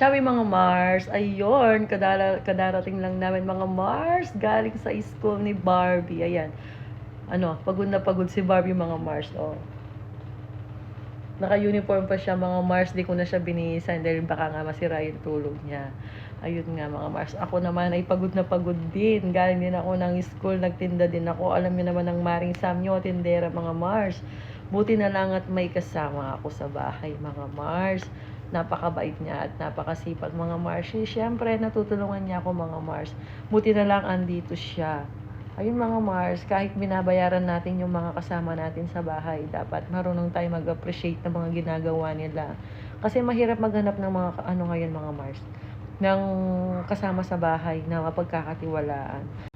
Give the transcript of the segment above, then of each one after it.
Sabi mga Mars, ayun, kadarating lang namin mga Mars, galing sa school ni Barbie. Ayan, ano, pagod na pagod si Barbie mga Mars. Oh. Naka-uniform pa siya mga Mars, di ko na siya binihisan dahil baka nga masira yung tulog niya. Ayun nga mga Mars, ako naman ay pagod na pagod din. Galing din ako ng school, nagtinda din ako. Alam niyo naman ng Maring Samyo, tindera mga Mars. Buti na lang at may kasama ako sa bahay mga Mars. Napakabait niya at napakasipag mga Mars. Siyempre, natutulungan niya ako mga Mars. Buti na lang andito siya. Ayun mga Mars, kahit binabayaran natin yung mga kasama natin sa bahay, dapat marunong tayo mag-appreciate ng mga ginagawa nila. Kasi mahirap maghanap ng mga ano ngayon mga Mars, ng kasama sa bahay na mapagkakatiwalaan.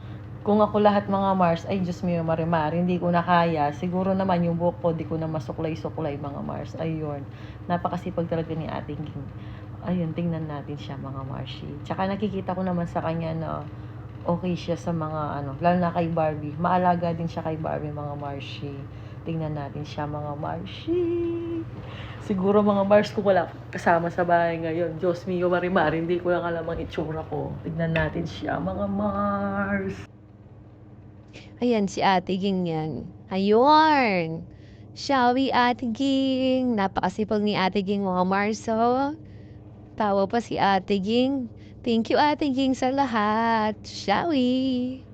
Kung ako lahat mga Mars, ay Diyos mio marimar, hindi ko na kaya. Siguro naman yung buhok ko, di ko na masuklay-suklay mga Mars. Ayun, napakasipag talaga ni ating King. Ayun, tingnan natin siya mga Marshi. Tsaka nakikita ko naman sa kanya na okay siya sa mga ano, lalo na kay Barbie. Maalaga din siya kay Barbie mga Marshi. Tingnan natin siya mga Marshi. Siguro mga Mars ko wala kasama sa bahay ngayon. Diyos mio marimar, hindi ko lang alam ang itsura ko. Tingnan natin siya mga Mars. Ayan si Ate Ging yan. Ayun! Shawi Ate Ging. Napakasipag ni Ate Ging mga Marso. Tawa pa si Ate Ging. Thank you Ate Ging sa lahat. Shawi!